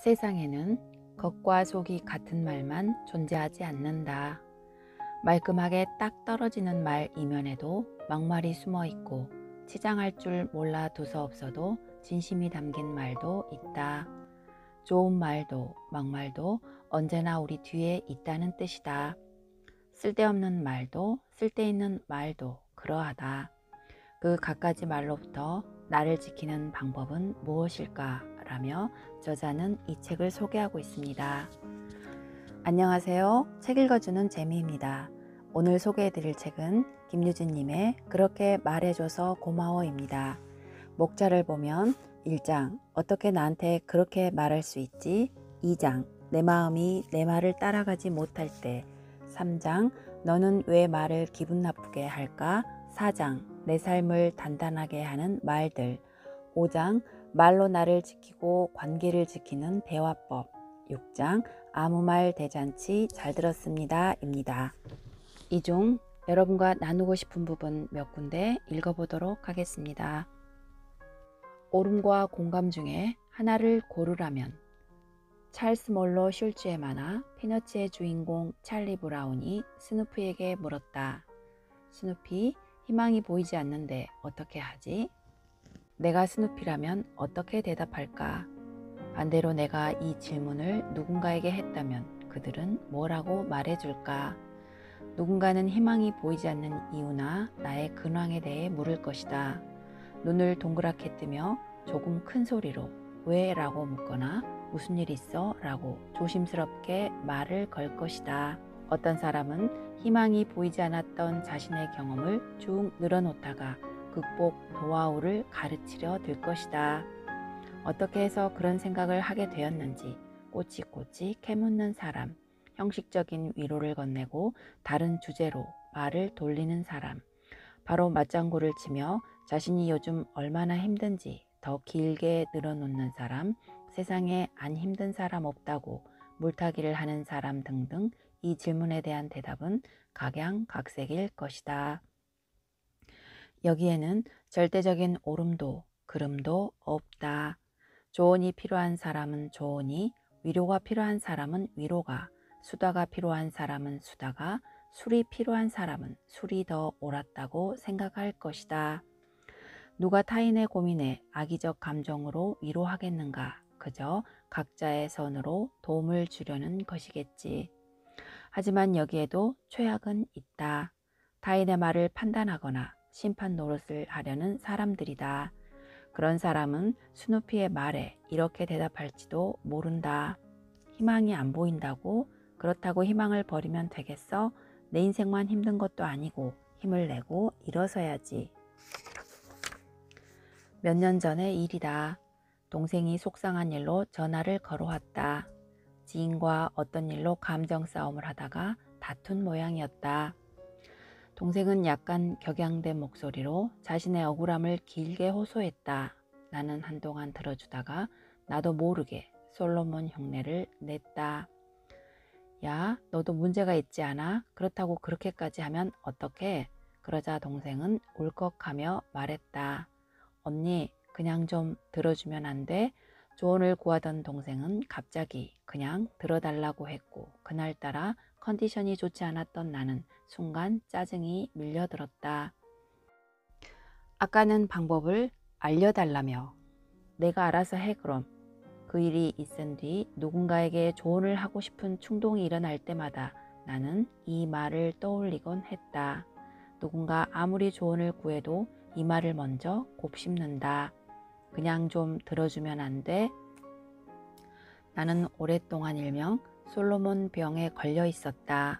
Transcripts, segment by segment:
세상에는 겉과 속이 같은 말만 존재하지 않는다. 말끔하게 딱 떨어지는 말 이면에도 막말이 숨어 있고 치장할 줄 몰라 두서없어도 진심이 담긴 말도 있다. 좋은 말도 막말도 언제나 우리 뒤에 있다는 뜻이다. 쓸데없는 말도 쓸데있는 말도 그러하다. 그 갖가지 말로부터 나를 지키는 방법은 무엇일까? 라며 저자는 이 책을 소개하고 있습니다. 안녕하세요. 책 읽어주는 재미입니다. 오늘 소개해드릴 책은 김유진님의 그렇게 말해줘서 고마워입니다. 목차를 보면 1장 어떻게 나한테 그렇게 말할 수 있지? 2장 내 마음이 내 말을 따라가지 못할 때 3장 너는 왜 말을 기분 나쁘게 할까? 4장 내 삶을 단단하게 하는 말들 5장 말로 나를 지키고 관계를 지키는 대화법 6장 아무 말 대잔치 잘 들었습니다 입니다. 이 중 여러분과 나누고 싶은 부분 몇 군데 읽어보도록 하겠습니다. 옳음과 공감 중에 하나를 고르라면 찰스 몰로 슐츠의 만화 피너츠의 주인공 찰리 브라운이 스누피에게 물었다. 스누피, 희망이 보이지 않는데 어떻게 하지? 내가 스누피라면 어떻게 대답할까? 반대로 내가 이 질문을 누군가에게 했다면 그들은 뭐라고 말해줄까? 누군가는 희망이 보이지 않는 이유나 나의 근황에 대해 물을 것이다. 눈을 동그랗게 뜨며 조금 큰 소리로 왜? 라고 묻거나 무슨 일 있어? 라고 조심스럽게 말을 걸 것이다. 어떤 사람은 희망이 보이지 않았던 자신의 경험을 쭉 늘어놓다가 극복 노하우를 가르치려 들 것이다. 어떻게 해서 그런 생각을 하게 되었는지 꼬치꼬치 캐묻는 사람, 형식적인 위로를 건네고 다른 주제로 말을 돌리는 사람, 바로 맞장구를 치며 자신이 요즘 얼마나 힘든지 더 길게 늘어놓는 사람, 세상에 안 힘든 사람 없다고 물타기를 하는 사람 등등 이 질문에 대한 대답은 각양각색일 것이다. 여기에는 절대적인 옳음도 그름도 없다. 조언이 필요한 사람은 조언이, 위로가 필요한 사람은 위로가, 수다가 필요한 사람은 수다가, 술이 필요한 사람은 술이 더 옳았다고 생각할 것이다. 누가 타인의 고민에 악의적 감정으로 위로하겠는가? 그저 각자의 선으로 도움을 주려는 것이겠지. 하지만 여기에도 최악은 있다. 타인의 말을 판단하거나 심판 노릇을 하려는 사람들이다. 그런 사람은 스누피의 말에 이렇게 대답할지도 모른다. 희망이 안 보인다고? 그렇다고 희망을 버리면 되겠어? 내 인생만 힘든 것도 아니고 힘을 내고 일어서야지. 몇 년 전의 일이다. 동생이 속상한 일로 전화를 걸어왔다. 지인과 어떤 일로 감정 싸움을 하다가 다툰 모양이었다. 동생은 약간 격양된 목소리로 자신의 억울함을 길게 호소했다. 나는 한동안 들어주다가 나도 모르게 솔로몬 흉내를 냈다. 야, 너도 문제가 있지 않아? 그렇다고 그렇게까지 하면 어떡해? 그러자 동생은 울컥하며 말했다. 언니, 그냥 좀 들어주면 안 돼? 조언을 구하던 동생은 갑자기 그냥 들어달라고 했고 그날따라 컨디션이 좋지 않았던 나는 순간 짜증이 밀려들었다. 아까는 방법을 알려달라며 내가 알아서 해 그럼. 그 일이 있은 뒤 누군가에게 조언을 하고 싶은 충동이 일어날 때마다 나는 이 말을 떠올리곤 했다. 누군가 아무리 조언을 구해도 이 말을 먼저 곱씹는다. 그냥 좀 들어주면 안 돼? 나는 오랫동안 일명 솔로몬 병에 걸려 있었다.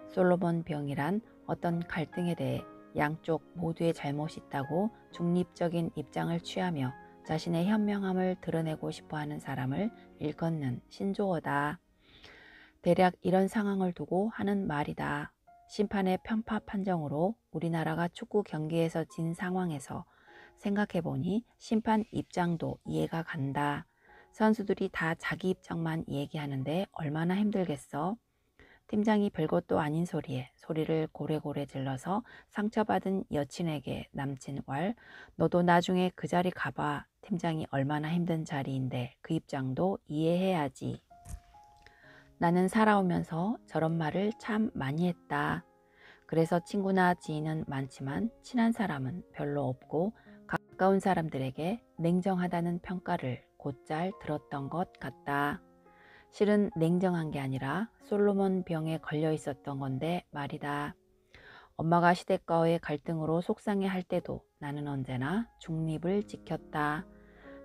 솔로몬 병이란 어떤 갈등에 대해 양쪽 모두의 잘못이 있다고 중립적인 입장을 취하며 자신의 현명함을 드러내고 싶어하는 사람을 일컫는 신조어다. 대략 이런 상황을 두고 하는 말이다. 심판의 편파 판정으로 우리나라가 축구 경기에서 진 상황에서 생각해보니 심판 입장도 이해가 간다. 선수들이 다 자기 입장만 얘기하는데 얼마나 힘들겠어? 팀장이 별것도 아닌 소리에 소리를 고래고래 질러서 상처받은 여친에게 남친 왈 너도 나중에 그 자리 가봐. 팀장이 얼마나 힘든 자리인데 그 입장도 이해해야지. 나는 살아오면서 저런 말을 참 많이 했다. 그래서 친구나 지인은 많지만 친한 사람은 별로 없고 가까운 사람들에게 냉정하다는 평가를 곧잘 들었던 것 같다. 실은 냉정한 게 아니라 솔로몬 병에 걸려 있었던 건데 말이다. 엄마가 시댁과의 갈등으로 속상해할 때도 나는 언제나 중립을 지켰다.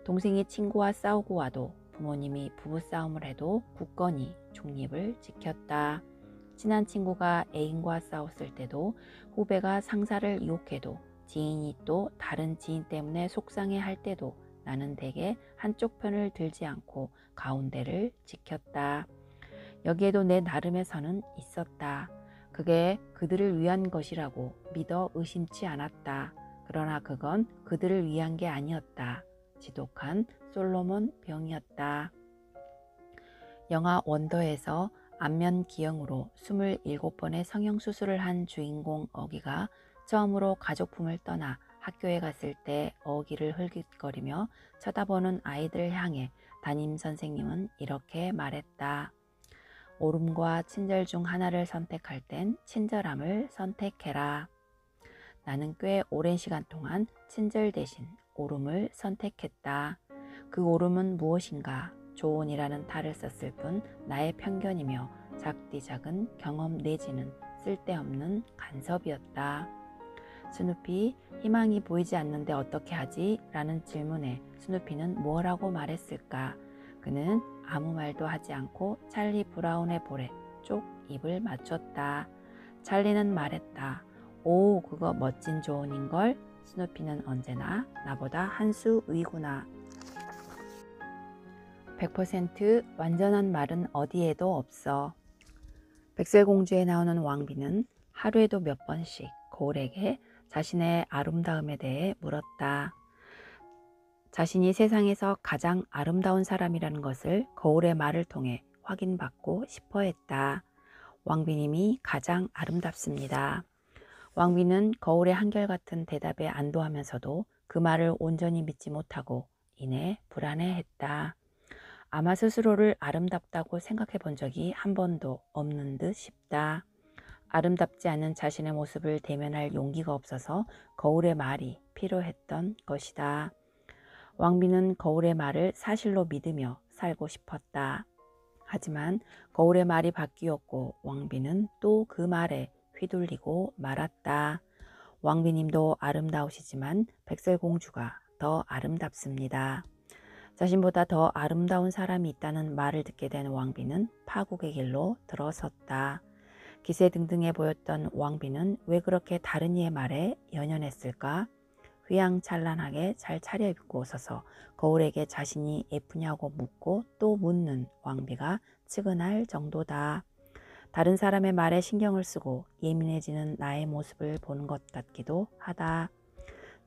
동생이 친구와 싸우고 와도 부모님이 부부싸움을 해도 굳건히 중립을 지켰다. 친한 친구가 애인과 싸웠을 때도 후배가 상사를 유혹해도 지인이 또 다른 지인 때문에 속상해할 때도 나는 대개 한쪽 편을 들지 않고 가운데를 지켰다. 여기에도 내 나름의 선은 있었다. 그게 그들을 위한 것이라고 믿어 의심치 않았다. 그러나 그건 그들을 위한 게 아니었다. 지독한 솔로몬 병이었다. 영화 원더에서 안면 기형으로 27번의 성형수술을 한 주인공 어기가 처음으로 가족품을 떠나 학교에 갔을 때 어기를 흘깃거리며 쳐다보는 아이들을 향해 담임 선생님은 이렇게 말했다. 옳음과 친절 중 하나를 선택할 땐 친절함을 선택해라. 나는 꽤 오랜 시간 동안 친절 대신 옳음을 선택했다. 그 옳음은 무엇인가? 조언이라는 탈을 썼을 뿐 나의 편견이며 작디 작은 경험 내지는 쓸데없는 간섭이었다. 스누피, 희망이 보이지 않는데 어떻게 하지? 라는 질문에 스누피는 뭐라고 말했을까? 그는 아무 말도 하지 않고 찰리 브라운의 볼에 쪽 입을 맞췄다. 찰리는 말했다. 오, 그거 멋진 조언인걸? 스누피는 언제나 나보다 한 수 위구나. 100% 완전한 말은 어디에도 없어. 백설공주에 나오는 왕비는 하루에도 몇 번씩 거울에게 자신의 아름다움에 대해 물었다. 자신이 세상에서 가장 아름다운 사람이라는 것을 거울의 말을 통해 확인받고 싶어 했다. 왕비님이 가장 아름답습니다. 왕비는 거울의 한결같은 대답에 안도하면서도 그 말을 온전히 믿지 못하고 이내 불안해했다. 아마 스스로를 아름답다고 생각해 본 적이 한 번도 없는 듯 싶다. 아름답지 않은 자신의 모습을 대면할 용기가 없어서 거울의 말이 필요했던 것이다. 왕비는 거울의 말을 사실로 믿으며 살고 싶었다. 하지만 거울의 말이 바뀌었고 왕비는 또 그 말에 휘둘리고 말았다. 왕비님도 아름다우시지만 백설공주가 더 아름답습니다. 자신보다 더 아름다운 사람이 있다는 말을 듣게 된 왕비는 파국의 길로 들어섰다. 기세등등해 보였던 왕비는 왜 그렇게 다른 이의 말에 연연했을까? 휘황찬란하게 잘 차려입고 서서 거울에게 자신이 예쁘냐고 묻고 또 묻는 왕비가 측은할 정도다. 다른 사람의 말에 신경을 쓰고 예민해지는 나의 모습을 보는 것 같기도 하다.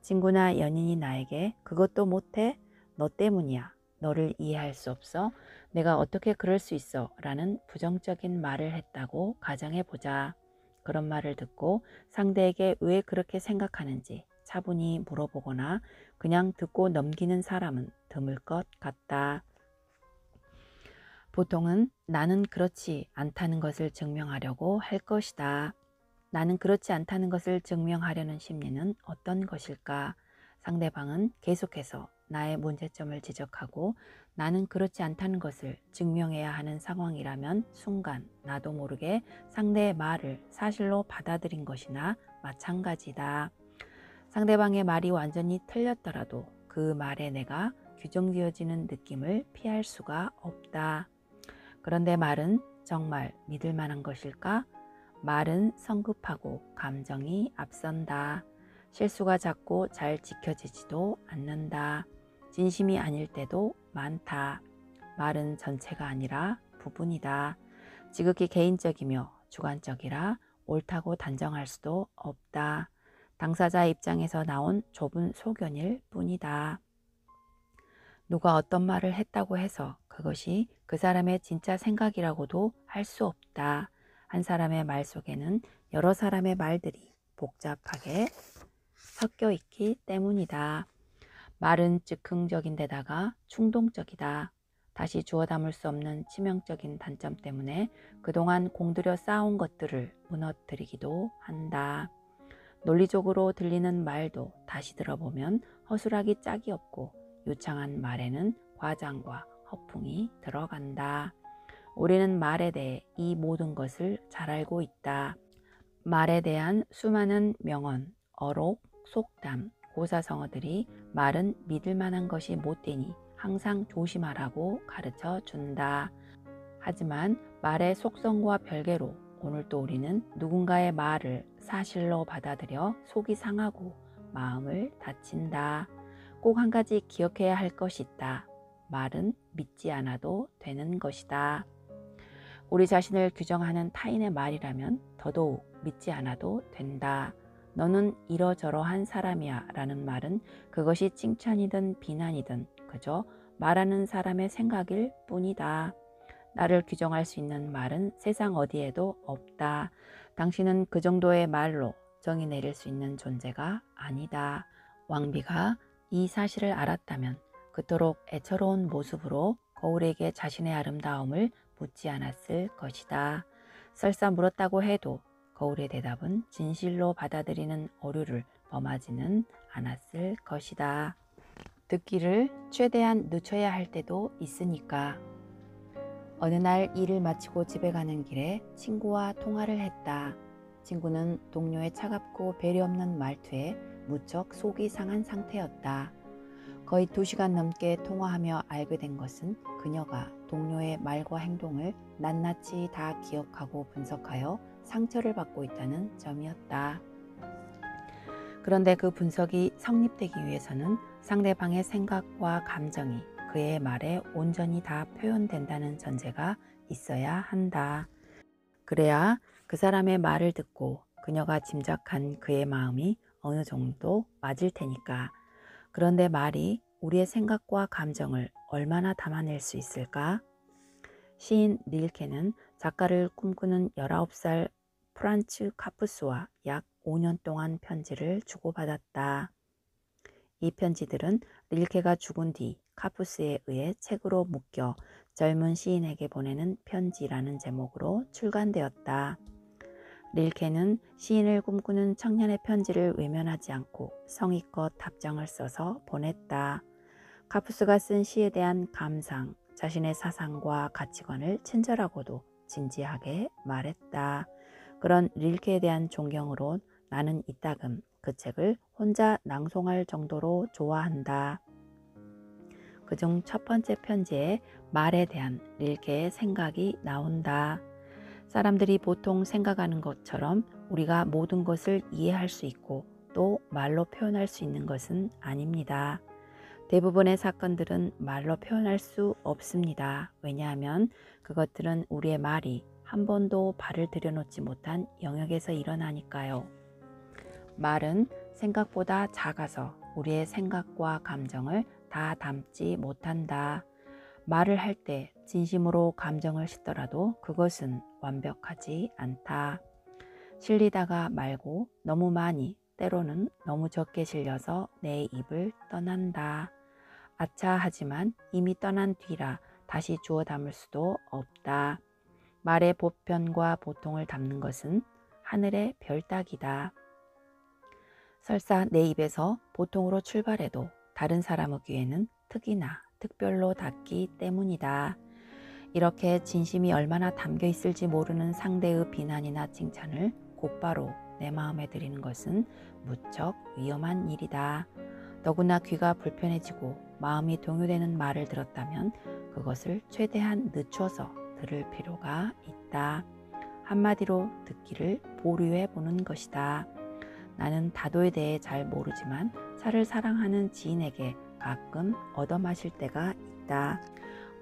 친구나 연인이 나에게 그것도 못해? 너 때문이야. 너를 이해할 수 없어? 내가 어떻게 그럴 수 있어? 라는 부정적인 말을 했다고 가정해보자. 그런 말을 듣고 상대에게 왜 그렇게 생각하는지 차분히 물어보거나 그냥 듣고 넘기는 사람은 드물 것 같다. 보통은 나는 그렇지 않다는 것을 증명하려고 할 것이다. 나는 그렇지 않다는 것을 증명하려는 심리는 어떤 것일까? 상대방은 계속해서 나의 문제점을 지적하고 나는 그렇지 않다는 것을 증명해야 하는 상황이라면 순간 나도 모르게 상대의 말을 사실로 받아들인 것이나 마찬가지다. 상대방의 말이 완전히 틀렸더라도 그 말에 내가 규정지어지는 느낌을 피할 수가 없다. 그런데 말은 정말 믿을 만한 것일까? 말은 성급하고 감정이 앞선다. 실수가 작고 잘 지켜지지도 않는다. 진심이 아닐 때도 많다. 말은 전체가 아니라 부분이다. 지극히 개인적이며 주관적이라 옳다고 단정할 수도 없다. 당사자 입장에서 나온 좁은 소견일 뿐이다. 누가 어떤 말을 했다고 해서 그것이 그 사람의 진짜 생각이라고도 할 수 없다. 한 사람의 말 속에는 여러 사람의 말들이 복잡하게 섞여 있기 때문이다. 말은 즉흥적인 데다가 충동적이다. 다시 주워 담을 수 없는 치명적인 단점 때문에 그동안 공들여 쌓아온 것들을 무너뜨리기도 한다. 논리적으로 들리는 말도 다시 들어보면 허술하기 짝이 없고 유창한 말에는 과장과 허풍이 들어간다. 우리는 말에 대해 이 모든 것을 잘 알고 있다. 말에 대한 수많은 명언, 어록, 속담, 고사성어들이 말은 믿을 만한 것이 못되니 항상 조심하라고 가르쳐 준다. 하지만 말의 속성과 별개로 오늘 또 우리는 누군가의 말을 사실로 받아들여 속이 상하고 마음을 다친다. 꼭 한 가지 기억해야 할 것이 있다. 말은 믿지 않아도 되는 것이다. 우리 자신을 규정하는 타인의 말이라면 더더욱 믿지 않아도 된다. 너는 이러저러한 사람이야 라는 말은 그것이 칭찬이든 비난이든 그저 말하는 사람의 생각일 뿐이다. 나를 규정할 수 있는 말은 세상 어디에도 없다. 당신은 그 정도의 말로 정의 내릴 수 있는 존재가 아니다. 왕비가 이 사실을 알았다면 그토록 애처로운 모습으로 거울에게 자신의 아름다움을 묻지 않았을 것이다. 설사 물었다고 해도 거울의 대답은 진실로 받아들이는 오류를 범하지는 않았을 것이다. 듣기를 최대한 늦춰야 할 때도 있으니까. 어느 날 일을 마치고 집에 가는 길에 친구와 통화를 했다. 친구는 동료의 차갑고 배려 없는 말투에 무척 속이 상한 상태였다. 거의 2시간 넘게 통화하며 알게 된 것은 그녀가 동료의 말과 행동을 낱낱이 다 기억하고 분석하여 상처를 받고 있다는 점이었다. 그런데 그 분석이 성립되기 위해서는 상대방의 생각과 감정이 그의 말에 온전히 다 표현된다는 전제가 있어야 한다. 그래야 그 사람의 말을 듣고 그녀가 짐작한 그의 마음이 어느 정도 맞을 테니까. 그런데 말이 우리의 생각과 감정을 얼마나 담아낼 수 있을까? 시인 릴케는 작가를 꿈꾸는 19살 프란츠 카푸스와 약 5년 동안 편지를 주고받았다. 이 편지들은 릴케가 죽은 뒤 카푸스에 의해 책으로 묶여 젊은 시인에게 보내는 편지라는 제목으로 출간되었다. 릴케는 시인을 꿈꾸는 청년의 편지를 외면하지 않고 성의껏 답장을 써서 보냈다. 카푸스가 쓴 시에 대한 감상, 자신의 사상과 가치관을 친절하고도 진지하게 말했다. 그런 릴케에 대한 존경으로 나는 이따금 그 책을 혼자 낭송할 정도로 좋아한다. 그중 첫 번째 편지에 말에 대한 릴케의 생각이 나온다. 사람들이 보통 생각하는 것처럼 우리가 모든 것을 이해할 수 있고 또 말로 표현할 수 있는 것은 아닙니다. 대부분의 사건들은 말로 표현할 수 없습니다. 왜냐하면 그것들은 우리의 말이 한 번도 발을 들여놓지 못한 영역에서 일어나니까요. 말은 생각보다 작아서 우리의 생각과 감정을 다 담지 못한다. 말을 할 때 진심으로 감정을 싣더라도 그것은 완벽하지 않다. 실리다가 말고 너무 많이, 때로는 너무 적게 실려서 내 입을 떠난다. 아차 하지만 이미 떠난 뒤라 다시 주워 담을 수도 없다. 말의 보편과 보통을 담는 것은 하늘의 별 따기다. 설사 내 입에서 보통으로 출발해도 다른 사람의 귀에는 특이나 특별로 닿기 때문이다. 이렇게 진심이 얼마나 담겨 있을지 모르는 상대의 비난이나 칭찬을 곧바로 내 마음에 들이는 것은 무척 위험한 일이다. 더구나 귀가 불편해지고 마음이 동요되는 말을 들었다면 그것을 최대한 늦춰서 들을 필요가 있다. 한마디로 듣기를 보류해 보는 것이다. 나는 다도에 대해 잘 모르지만 차를 사랑하는 지인에게 가끔 얻어마실 때가 있다.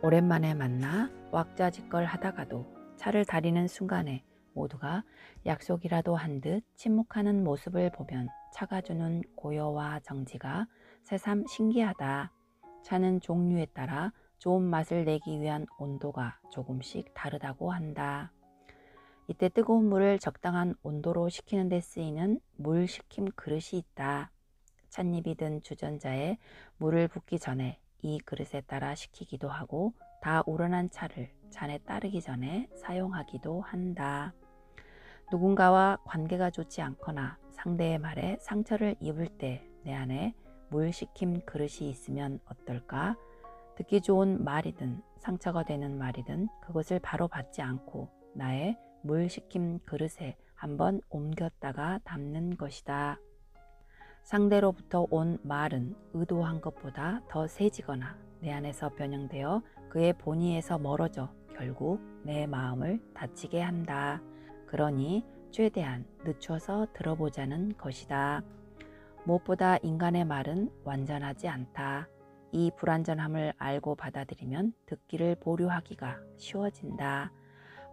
오랜만에 만나 왁자지껄 하다가도 차를 다리는 순간에 모두가 약속이라도 한 듯 침묵하는 모습을 보면 차가 주는 고요와 정지가 새삼 신기하다. 차는 종류에 따라 좋은 맛을 내기 위한 온도가 조금씩 다르다고 한다. 이때 뜨거운 물을 적당한 온도로 식히는 데 쓰이는 물 식힘 그릇이 있다. 찻잎이 든 주전자에 물을 붓기 전에 이 그릇에 따라 식히기도 하고 다 우러난 차를 잔에 따르기 전에 사용하기도 한다. 누군가와 관계가 좋지 않거나 상대의 말에 상처를 입을 때 내 안에 물 식힘 그릇이 있으면 어떨까? 듣기 좋은 말이든 상처가 되는 말이든 그것을 바로 받지 않고 나의 물 식힘 그릇에 한번 옮겼다가 담는 것이다. 상대로부터 온 말은 의도한 것보다 더 세지거나 내 안에서 변형되어 그의 본의에서 멀어져 결국 내 마음을 다치게 한다. 그러니 최대한 늦춰서 들어보자는 것이다. 무엇보다 인간의 말은 완전하지 않다. 이 불완전함을 알고 받아들이면 듣기를 보류하기가 쉬워진다.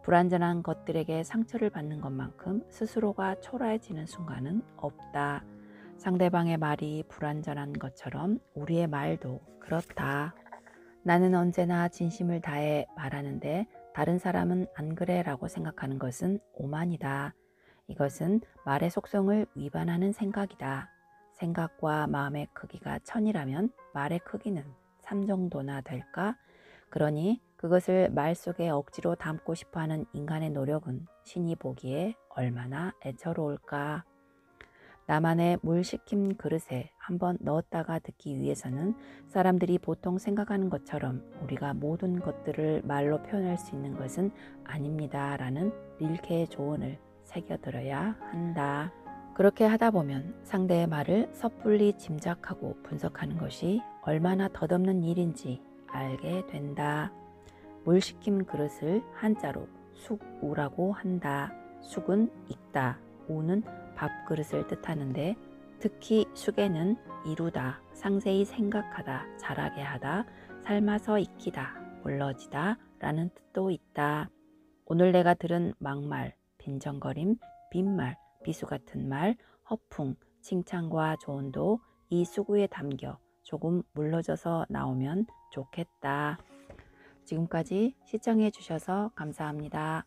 불완전한 것들에게 상처를 받는 것만큼 스스로가 초라해지는 순간은 없다. 상대방의 말이 불완전한 것처럼 우리의 말도 그렇다. 나는 언제나 진심을 다해 말하는데 다른 사람은 안 그래 라고 생각하는 것은 오만이다. 이것은 말의 속성을 위반하는 생각이다. 생각과 마음의 크기가 1000이라면 말의 크기는 3 정도나 될까? 그러니 그것을 말 속에 억지로 담고 싶어하는 인간의 노력은 신이 보기에 얼마나 애처로울까? 나만의 물 식힌 그릇에 한번 넣었다가 듣기 위해서는 사람들이 보통 생각하는 것처럼 우리가 모든 것들을 말로 표현할 수 있는 것은 아닙니다. 라는 릴케의 조언을 새겨들어야 한다. 그렇게 하다 보면 상대의 말을 섣불리 짐작하고 분석하는 것이 얼마나 덧없는 일인지 알게 된다. 물 식힌 그릇을 한자로 숙우라고 한다. 숙은 익다, 우는 밥그릇을 뜻하는데 특히 숙에는 이루다, 상세히 생각하다, 잘하게 하다, 삶아서 익히다, 물러지다 라는 뜻도 있다. 오늘 내가 들은 막말, 빈정거림, 빈말, 비수 같은 말, 허풍, 칭찬과 조언도 이 수구에 담겨 조금 물러져서 나오면 좋겠다. 지금까지 시청해 주셔서 감사합니다.